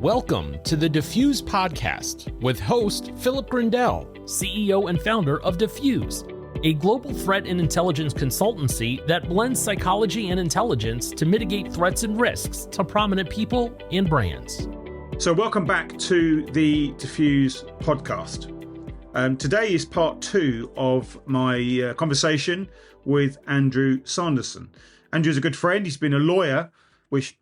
Welcome to the Diffuse Podcast with host Philip Grindell, CEO and founder of Diffuse, a global threat and intelligence consultancy that blends psychology and intelligence to mitigate threats and risks to prominent people and brands. So welcome back to the Diffuse Podcast. Today is part 2 of my conversation with Andrew Sanderson. Andrew's a good friend. He's been a lawyer, which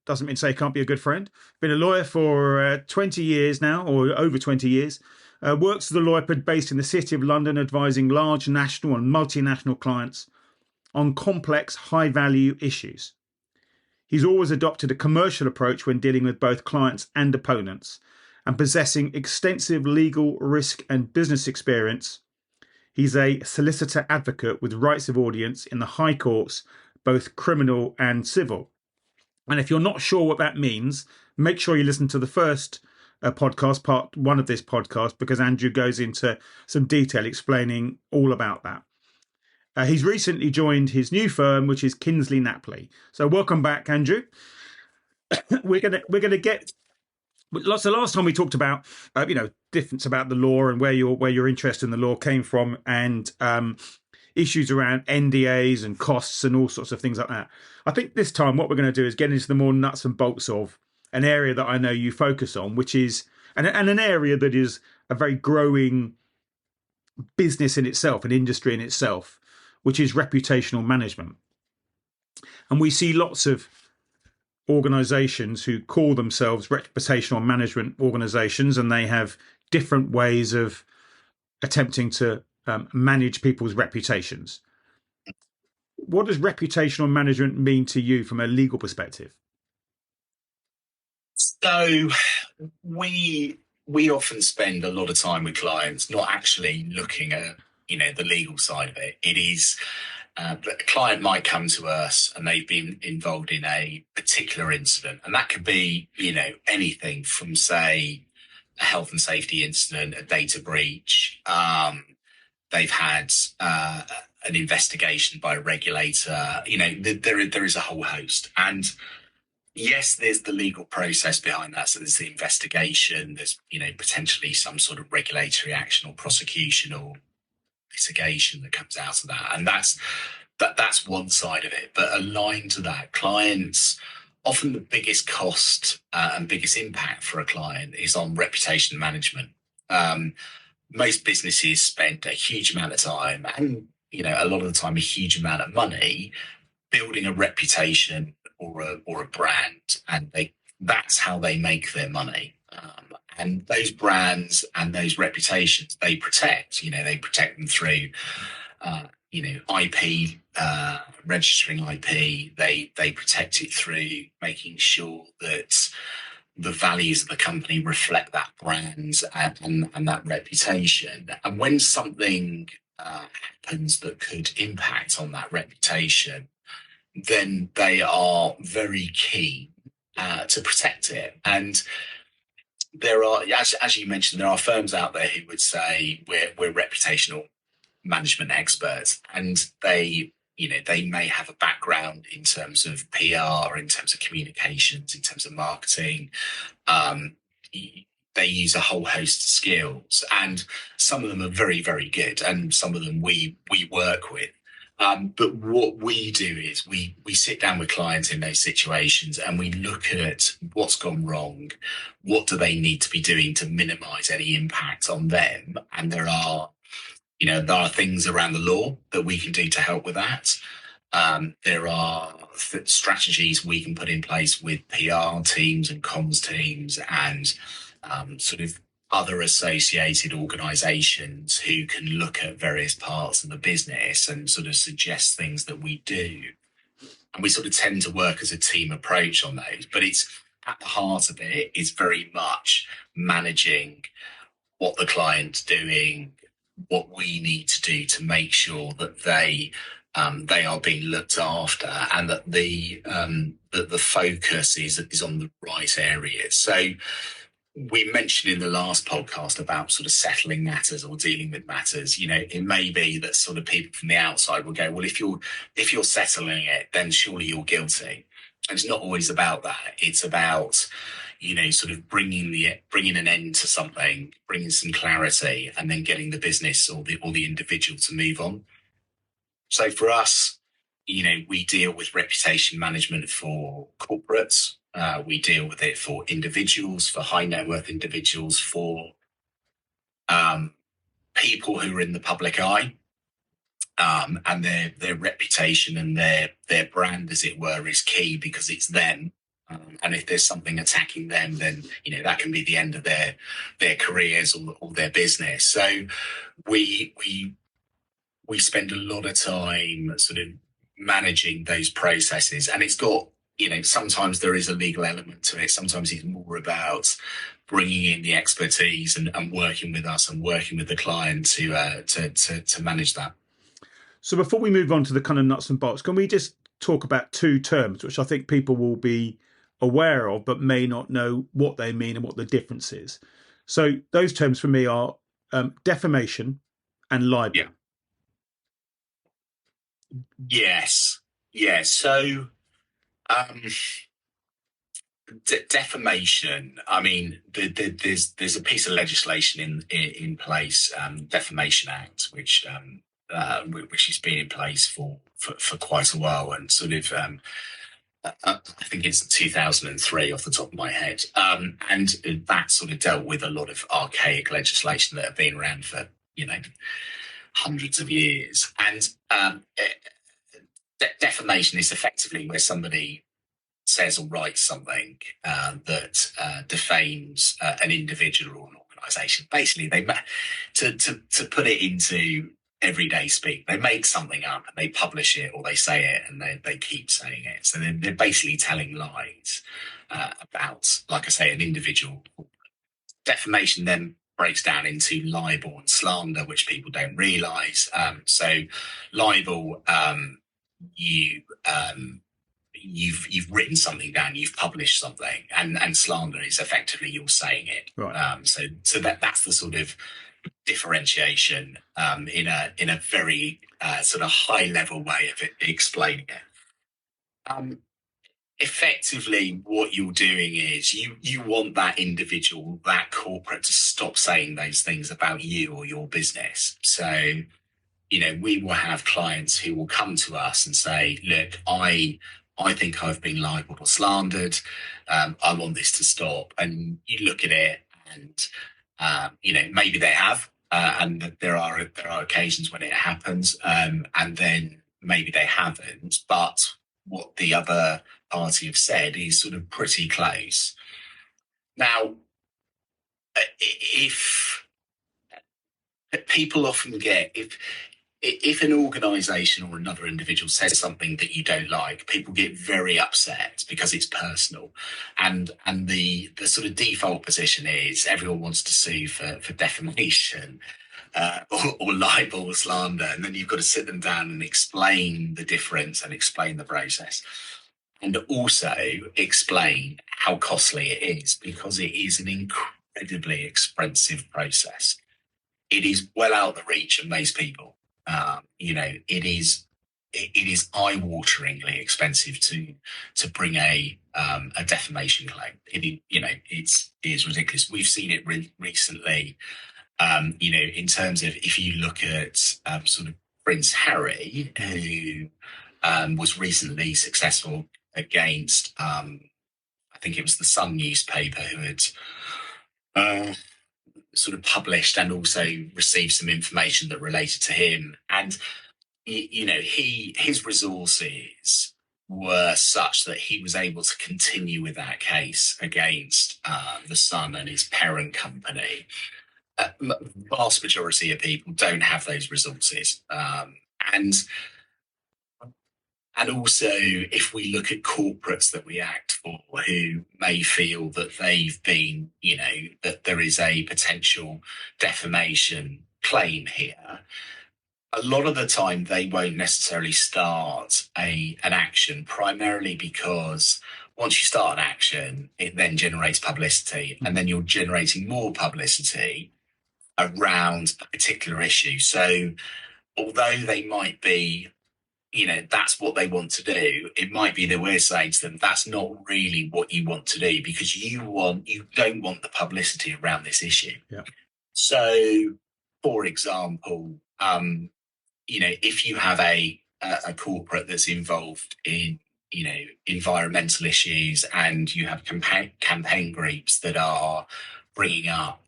doesn't mean to say he can't be a good friend. Been a lawyer for 20 years now, or over 20 years. Works as a lawyer based in the City of London, advising large national and multinational clients on complex, high-value issues. He's always adopted a commercial approach when dealing with both clients and opponents, and possessing extensive legal, risk and business experience. He's a solicitor advocate with rights of audience in the high courts, both criminal and civil. And if you're not sure what that means, make sure you listen to the first podcast, part 1 of this podcast, because Andrew goes into some detail explaining all about that. He's recently joined his new firm, which is Kinsley Napley. So welcome back, Andrew. We're gonna get. So last time we talked about difference about the law and where your interest in the law came from, and issues around NDAs and costs and all sorts of things like that. I think this time what we're going to do is get into the more nuts and bolts of an area that I know you focus on, which is and an area that is a very growing business in itself, an industry in itself, which is reputational management. And we see lots of organizations who call themselves reputational management organizations, and they have different ways of attempting to manage people's reputations. What does reputational management mean to you from a legal perspective? So we often spend a lot of time with clients not actually looking at the legal side of it. It is a client might come to us and they've been involved in a particular incident, and that could be anything from, say, a health and safety incident, a data breach. They've had an investigation by a regulator. There is a whole host. And yes, there's the legal process behind that. So there's the investigation. There's, potentially some sort of regulatory action or prosecution or litigation that comes out of that. And that's one side of it. But aligned to that, clients, often the biggest cost and biggest impact for a client is on reputation management. Most businesses spend a huge amount of time and, a lot of the time, a huge amount of money building a reputation or a brand, and that's how they make their money. And those brands and those reputations, they protect. They protect them through, IP, registering IP. They protect it through making sure that the values of the company reflect that brand and that reputation. And when something happens that could impact on that reputation, then they are very keen to protect it. And there are, as you mentioned, there are firms out there who would say we're reputational management experts, and they may have a background in terms of PR, in terms of communications, in terms of marketing. They use a whole host of skills, and some of them are very, very good, and some of them we work with. But what we do is we sit down with clients in those situations and we look at what's gone wrong, what do they need to be doing to minimise any impact on them, and there are things around the law that we can do to help with that. There are strategies we can put in place with PR teams and comms teams and sort of other associated organisations who can look at various parts of the business and sort of suggest things that we do. And we sort of tend to work as a team approach on those. But it's at the heart of it is very much managing what the client's doing, what we need to do to make sure that they are being looked after, and that the focus is on the right areas. So we mentioned in the last podcast about sort of settling matters or dealing with matters. It may be that sort of people from the outside will go, well, if you're settling it, then surely you're guilty. And it's not always about that. It's about, sort of bringing an end to something, bringing some clarity, and then getting the business or the individual to move on. So for us, we deal with reputation management for corporates. We deal with it for individuals, for high net worth individuals, for people who are in the public eye, and their reputation and their brand, as it were, is key because it's them. And if there's something attacking them, then that can be the end of their careers or their business. So we spend a lot of time sort of managing those processes, and it's got sometimes there is a legal element to it. Sometimes it's more about bringing in the expertise and working with us and working with the client to manage that. So before we move on to the kind of nuts and bolts, can we just talk about two terms which I think people will be aware of but may not know what they mean and what the difference is? So those terms for me are defamation and libel. Yeah. Yes. Yeah. So defamation. I mean, there's a piece of legislation in place, Defamation Act, which has been in place for quite a while, and sort of I think it's 2003 off the top of my head, and that sort of dealt with a lot of archaic legislation that have been around for hundreds of years. And defamation is effectively where somebody says or writes something that defames an individual or an organisation. Basically, to put it into everyday speak, they make something up and they publish it, or they say it and they keep saying it. So they're basically telling lies about, like I say, an individual. Defamation then breaks down into libel and slander, which people don't realise. So libel, you've written something down, you've published something, and slander is effectively you're saying it. Right. So that's the sort of differentiation in a very sort of high level way of explaining it. Effectively, what you're doing is you want that individual, that corporate, to stop saying those things about you or your business. So, we will have clients who will come to us and say, look, I think I've been libeled or slandered. I want this to stop. And you look at it and, maybe they have, and there are occasions when it happens, and then maybe they haven't. But what the other party have said is sort of pretty close. Now, if people often get, if an organisation or another individual says something that you don't like, people get very upset because it's personal, and the sort of default position is everyone wants to sue for defamation or libel or slander, and then you've got to sit them down and explain the difference and explain the process, and also explain how costly it is, because it is an incredibly expensive process. It is well out of the reach of most people. It is eye-wateringly expensive to bring a defamation claim. It is ridiculous. We've seen it recently. In terms of, if you look at sort of Prince Harry, who was recently successful against, I think it was the Sun newspaper, who had sort of published and also received some information that related to him. And, his resources were such that he was able to continue with that case against the Sun and his parent company. Vast majority of people don't have those resources. And also, if we look at corporates that we act for who may feel that they've been, that there is a potential defamation claim here, a lot of the time they won't necessarily start an action, primarily because once you start an action, it then generates publicity, and then you're generating more publicity around a particular issue. So although they might be that's what they want to do. It might be that we're saying to them, that's not really what you want to do, because you don't want the publicity around this issue. Yeah. So, for example, if you have a corporate that's involved in, environmental issues, and you have campaign groups that are bringing up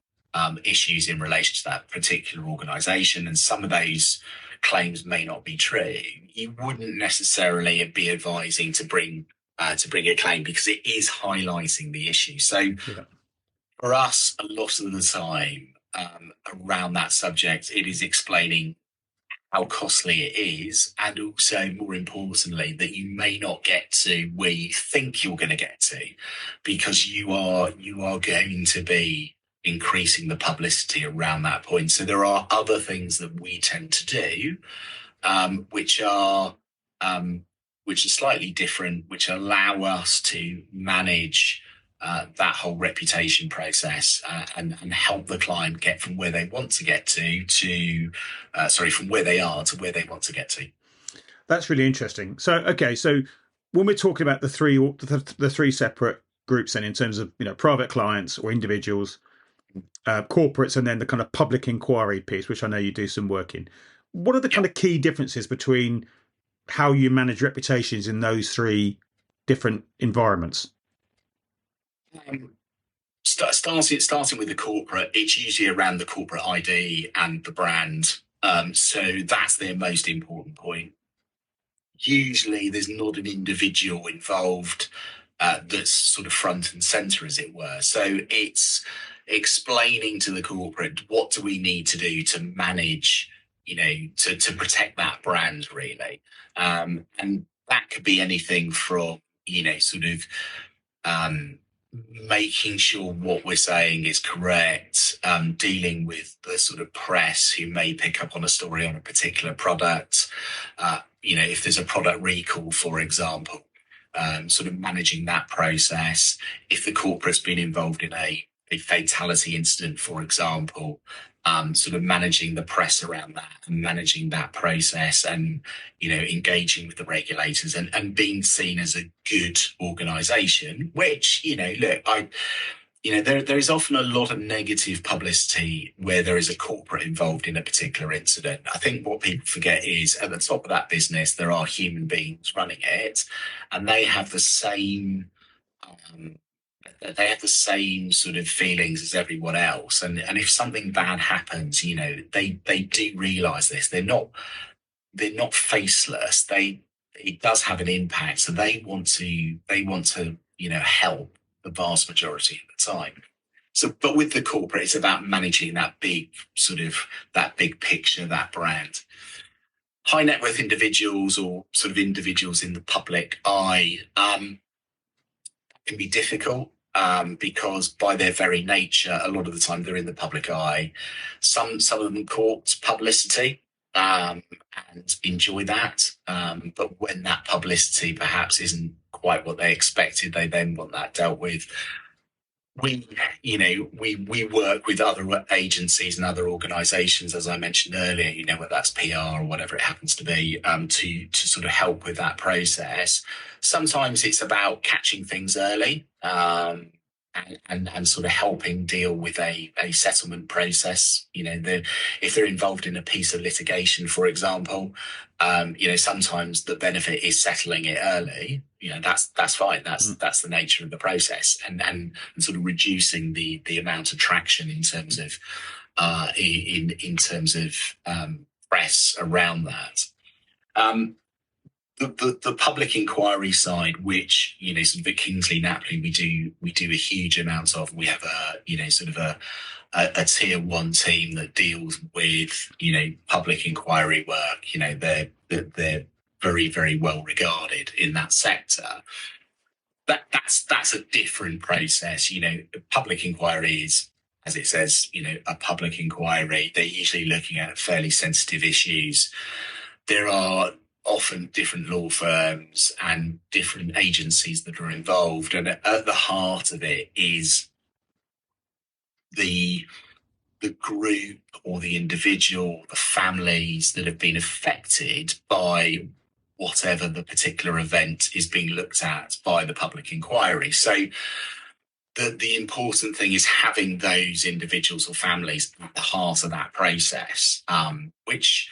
issues in relation to that particular organisation, and some of those claims may not be true, you wouldn't necessarily be advising to bring a claim, because it is highlighting the issue. So for us, a lot of the time around that subject, it is explaining how costly it is, and also, more importantly, that you may not get to where you think you're going to get to, because you are going to be increasing the publicity around that point. So there are other things that we tend to do, which are slightly different, which allow us to manage that whole reputation process and help the client get from where they want to get from where they are to where they want to get to. That's really interesting. So, okay, so when we're talking about the three separate groups, then, in terms of private clients or individuals, corporates, and then the kind of public inquiry piece, which I know you do some work in, what are the kind of key differences between how you manage reputations in those three different environments? Starting with the corporate, it's usually around the corporate ID and the brand. So that's their most important point. Usually there's not an individual involved that's sort of front and center, as it were. So it's explaining to the corporate, what do we need to do to manage, to protect that brand, really. And that could be anything from, making sure what we're saying is correct, dealing with the sort of press who may pick up on a story on a particular product. If there's a product recall, for example, sort of managing that process. If the corporate's been involved in a fatality incident, for example, sort of managing the press around that and managing that process, and engaging with the regulators and being seen as a good organisation. Which there is often a lot of negative publicity where there is a corporate involved in a particular incident. I think what people forget is, at the top of that business, there are human beings running it, and they have the same sort of feelings as everyone else. And if something bad happens, they do realise this. They're not faceless. It does have an impact. So they want to help the vast majority of the time. So, but with the corporate, it's about managing that big picture, that brand. High net worth individuals, or sort of individuals in the public eye, can be difficult. Because by their very nature, a lot of the time they're in the public eye. Some of them court publicity and enjoy that. But when that publicity perhaps isn't quite what they expected, they then want that dealt with. We work with other agencies and other organisations, as I mentioned earlier, whether that's PR or whatever it happens to be, to sort of help with that process. Sometimes it's about catching things early, and sort of helping deal with a settlement process. If they're involved in a piece of litigation, for example, sometimes the benefit is settling it early. That's fine. That's the nature of the process, and sort of reducing the amount of traction in terms of press around that. The public inquiry side, which sort of at Kingsley Napley we do a huge amount of. We have a tier one team that deals with public inquiry work. They're very, very well regarded in that sector. That's a different process. Public inquiry is, as it says, a public inquiry. They're usually looking at fairly sensitive issues. There are often different law firms and different agencies that are involved, and at the heart of it is the group or the individual, the families that have been affected by whatever the particular event is being looked at by the public inquiry. So the important thing is having those individuals or families at the heart of that process, which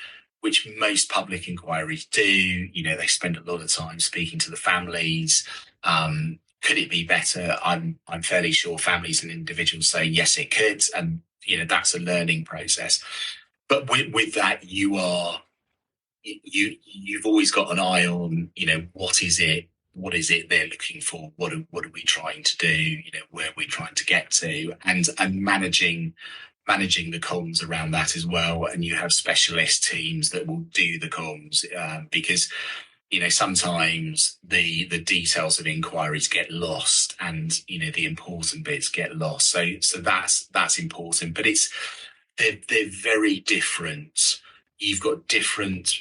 most public inquiries do. You know, they spend a lot of time speaking to the families. Could it be better? I'm fairly sure families and individuals say yes, it could, and you know that's a learning process. But with that, you've always got an eye on, you know, what is it they're looking for? What are we trying to do? You know, where are we trying to get to? And managing the comms around that as well. And you have specialist teams that will do the comms, because, you know, sometimes the details of inquiries get lost, and you know the important bits get lost. So that's important, but they're very different. You've got different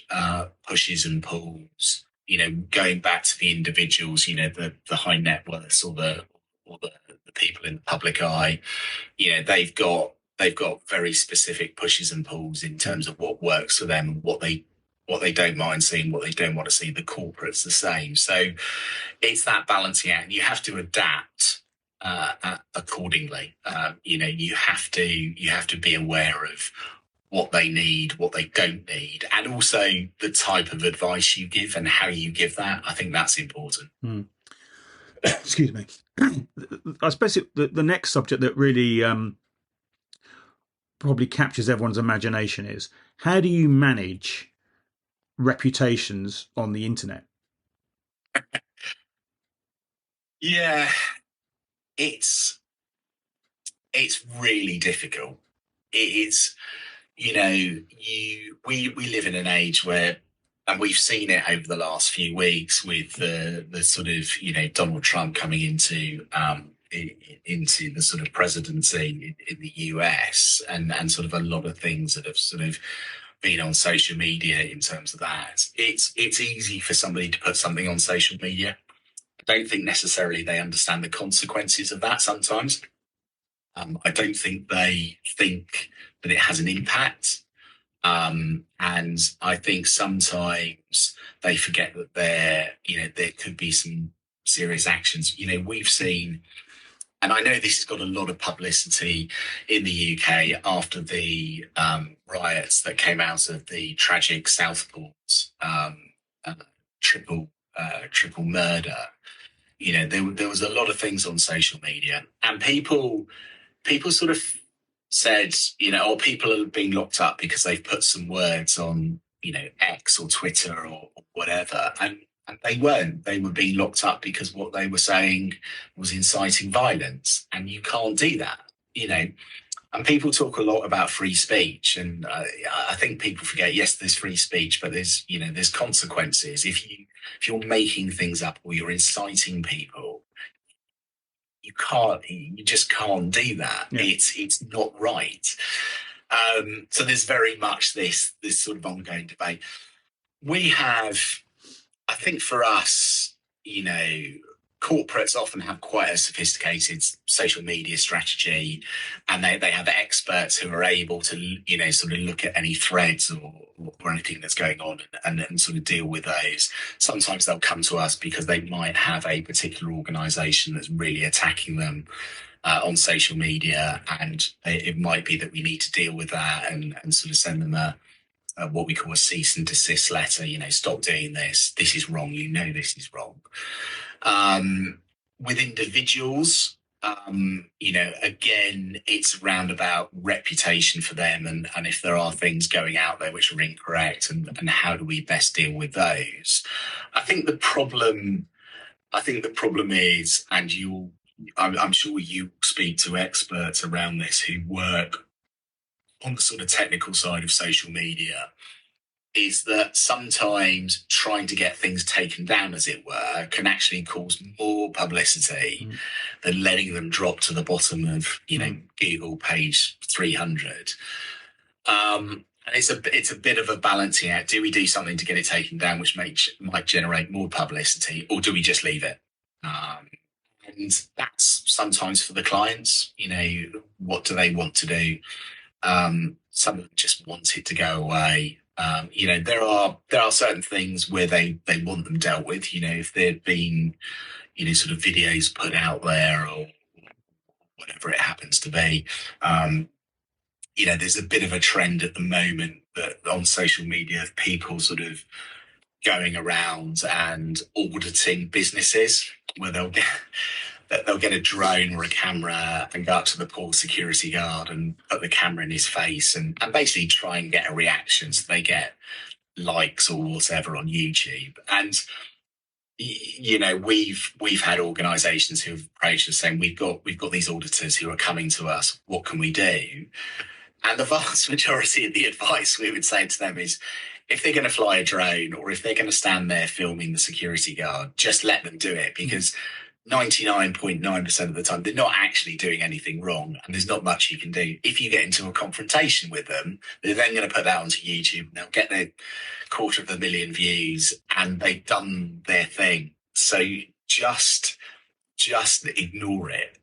pushes and pulls. You know, going back to the individuals, you know, the high net worths or the people in the public eye. You know, they've got very specific pushes and pulls in terms of what works for them, what they don't mind seeing, what they don't want to see. The corporate's the same. So it's that balancing act. You have to adapt accordingly. You know, you have to be aware of what they need, what they don't need, and also the type of advice you give and how you give that. I think that's important. Excuse me. I suppose the next subject that really probably captures everyone's imagination is, how do you manage reputations on the internet? Yeah, it's really difficult. It is, you know, we live in an age where, and we've seen it over the last few weeks with the sort of, you know, Donald Trump coming into the sort of presidency in the US, and sort of a lot of things that have sort of been on social media in terms of that. It's easy for somebody to put something on social media. I don't think necessarily they understand the consequences of that sometimes. I don't think they think that it has an impact. And I think sometimes they forget that there could be some serious actions. You know, we've seen, and I know this has got a lot of publicity in the UK after the riots that came out of the tragic Southport triple murder. You know, there was a lot of things on social media, and people sort of said, you know, or people are being locked up because they've put some words on, you know, X or Twitter or whatever, and they weren't. They were being locked up because what they were saying was inciting violence, and you can't do that, you know. And people talk a lot about free speech, and I think people forget, yes, there's free speech, but there's consequences. If you're making things up or you're inciting people, you just can't do that. Yeah. It's not right. So there's very much this sort of ongoing debate. We have, I think for us, you know, corporates often have quite a sophisticated social media strategy, and they have experts who are able to, you know, sort of look at any threads or anything that's going on and sort of deal with those. Sometimes they'll come to us because they might have a particular organisation that's really attacking them on social media, and it might be that we need to deal with that and sort of send them what we call a cease and desist letter. You know, stop doing this. This is wrong. You know, this is wrong. With individuals, you know, again, it's around about reputation for them, and if there are things going out there which are incorrect, and how do we best deal with those? I think the problem is, and I'm sure you speak to experts around this who work on the sort of technical side of social media, is that sometimes trying to get things taken down, as it were, can actually cause more publicity than letting them drop to the bottom of, you know, Google page 300. And it's a bit of a balancing act. Do we do something to get it taken down, which might generate more publicity, or do we just leave it? And that's sometimes for the clients, you know, what do they want to do? Some of them just want it to go away. There are certain things where they want them dealt with. If there'd been, sort of videos put out there or whatever it happens to be. There's a bit of a trend at the moment that on social media of people sort of going around and auditing businesses where they'll get a drone or a camera and go up to the poor security guard and put the camera in his face and basically try and get a reaction so they get likes or whatever on YouTube. And we've had organisations who've approached us saying we've got these auditors who are coming to us. What can we do? And the vast majority of the advice we would say to them is, if they're going to fly a drone or if they're going to stand there filming the security guard, just let them do it, because 99.9% of the time they're not actually doing anything wrong and there's not much you can do. If you get into a confrontation with them, they're then going to put that onto YouTube and they'll get their 250,000 views and they've done their thing. So just ignore it.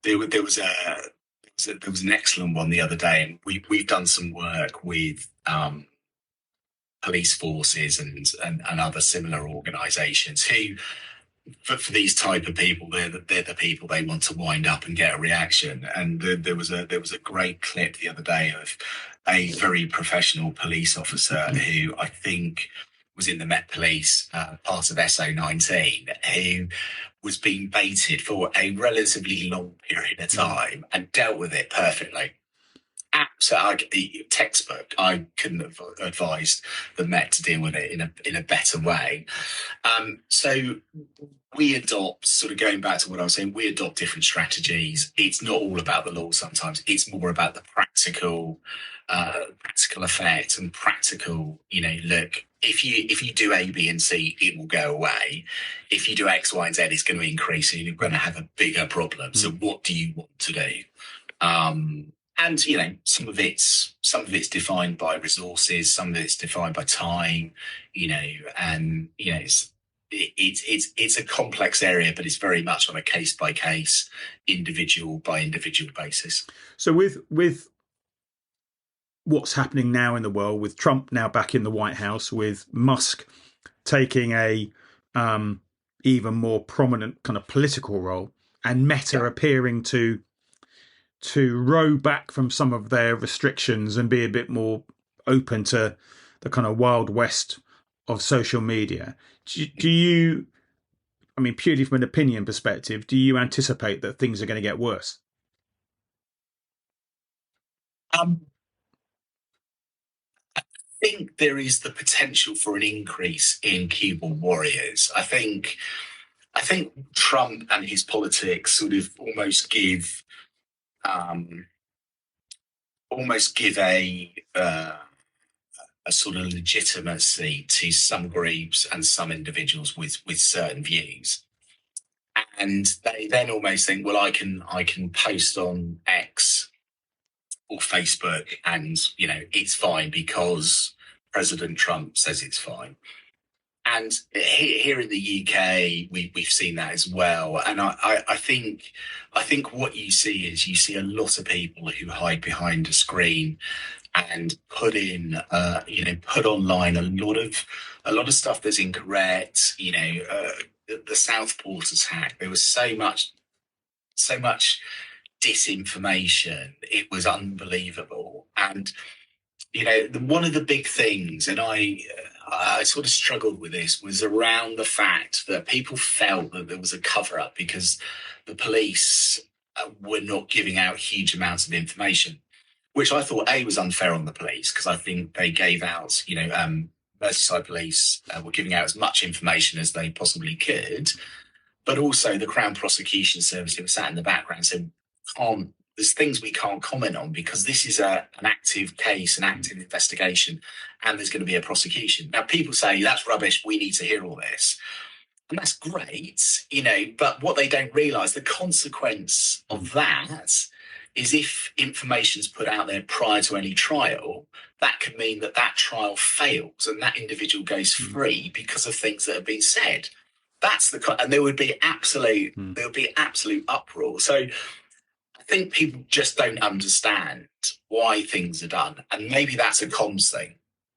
There was an excellent one the other day, and we've done some work with police forces and other similar organisations who, for these type of people, they're the people they want to wind up and get a reaction. And there was a great clip the other day of a very professional police officer who I think was in the Met Police, part of SO19, who was being baited for a relatively long period of time and dealt with it perfectly. Absolutely textbook. I couldn't have advised the Met to deal with it in a better way. So we adopt, sort of going back to what I was saying, we adopt different strategies. It's not all about the law sometimes. It's more about the practical effect and practical, look, if you do A, B, and C, it will go away. If you do X, Y, and Z, it's going to increase and you're going to have a bigger problem. So what do you want to do? And some of it's defined by resources, some of it's defined by time, and it's a complex area, but it's very much on a case by case, individual by individual basis. So with what's happening now in the world, with Trump now back in the White House, with Musk taking a even more prominent kind of political role, and Meta appearing to row back from some of their restrictions and be a bit more open to the kind of wild west of social media, do you, I mean, purely from an opinion perspective, do you anticipate that things are going to get worse? I think there is the potential for an increase in keyboard warriors. I think Trump and his politics sort of almost give a sort of legitimacy to some groups and some individuals with certain views, and they then almost think, well, I can post on X or Facebook and it's fine because President Trump says it's fine. And here in the UK, we've seen that as well. And I think what you see is a lot of people who hide behind a screen and put online a lot of stuff that's incorrect. The Southport attack, there was so much disinformation. It was unbelievable. And one of the big things, and I sort of struggled with this, was around the fact that people felt that there was a cover-up because the police were not giving out huge amounts of information, which I thought, A, was unfair on the police, because I think they gave out, Merseyside police were giving out as much information as they possibly could, but also the Crown Prosecution Service, who were sat in the background, said, there's things we can't comment on because this is an active case, an active investigation, and there's going to be a prosecution. Now, people say, that's rubbish, we need to hear all this. And that's great, but what they don't realise, the consequence of that is if information's put out there prior to any trial, that could mean that trial fails and that individual goes free because of things that have been said. And there would be absolute uproar. So I think people just don't understand why things are done. And maybe that's a comms thing.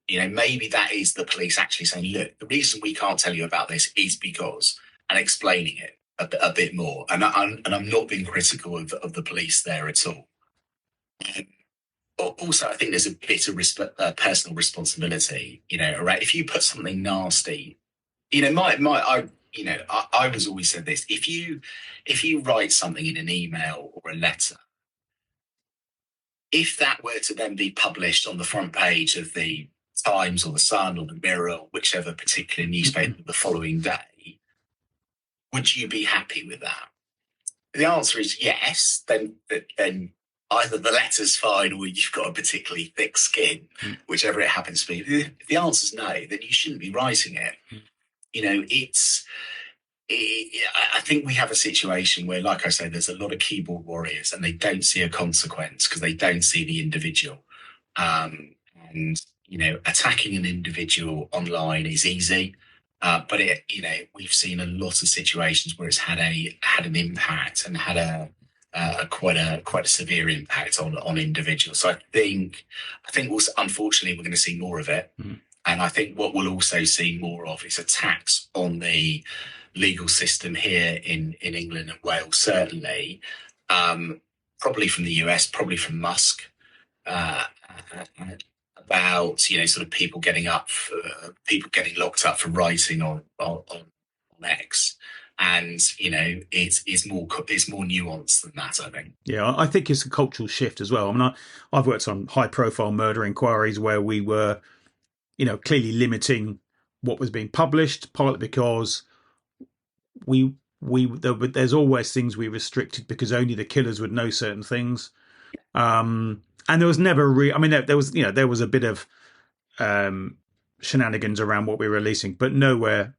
maybe that is the police actually saying, look, the reason we can't tell you about this is because, and explaining it a bit more. And I'm not being critical of the police there at all. Also, I think there's a bit of personal responsibility, right? If you put something nasty, I was always said this: if you write something in an email or a letter, if that were to then be published on the front page of the Times or the Sun or the Mirror or whichever particular newspaper the following day, would you be happy with that? The answer is yes. Then either the letter's fine or you've got a particularly thick skin, whichever it happens to be. If the answer's no, then you shouldn't be writing it. I think we have a situation where, like I say, there's a lot of keyboard warriors and they don't see a consequence because they don't see the individual. And attacking an individual online is easy. But we've seen a lot of situations where it's had an impact and had quite a severe impact on individuals. So I think also, unfortunately, we're going to see more of it. And I think what we'll also see more of is attacks on the legal system here in England and Wales, certainly, probably from the US, probably from Musk, about sort of people getting locked up for writing on X. And it's more nuanced than that, I think. Yeah, I think it's a cultural shift as well. I mean, I've worked on high-profile murder inquiries where we were, clearly limiting what was being published, partly because there's always things we restricted because only the killers would know certain things. And there was never there was a bit of shenanigans around what we were releasing, but nowhere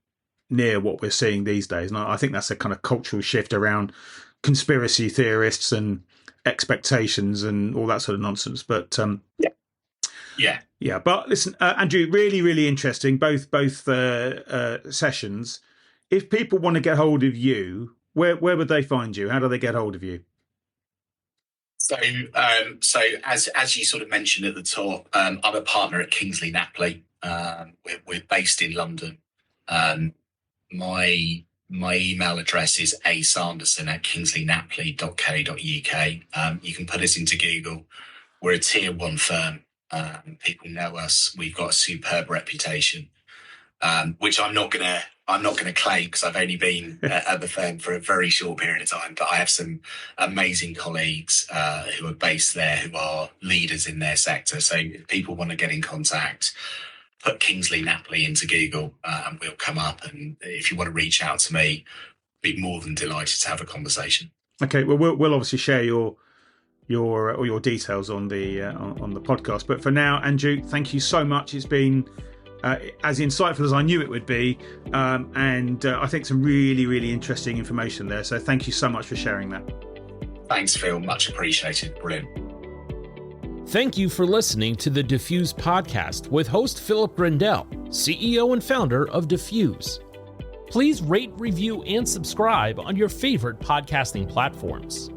near what we're seeing these days. And I think that's a kind of cultural shift around conspiracy theorists and expectations and all that sort of nonsense. But yeah. But listen, Andrew, really, really interesting. Both sessions. If people want to get hold of you, where would they find you? How do they get hold of you? So as you sort of mentioned at the top, I'm a partner at Kingsley Napley. We're based in London. My email address is asanderson@kingsleynapley.co.uk. You can put us into Google. We're a tier 1 firm. People know us. We've got a superb reputation, which I'm not gonna claim because I've only been at the firm for a very short period of time. But I have some amazing colleagues who are based there, who are leaders in their sector. So if people want to get in contact, put Kingsley Napley into Google and we'll come up. And if you want to reach out to me, be more than delighted to have a conversation. Okay, well, we'll obviously share all your details on the podcast. But for now, Andrew, thank you so much. It's been as insightful as I knew it would be, and I think some really, really interesting information there. So thank you so much for sharing that. Thanks, Phil. Much appreciated. Brilliant. Thank you for listening to the Diffuse podcast with host Philip Grindell, CEO and founder of Diffuse. Please rate, review, and subscribe on your favorite podcasting platforms.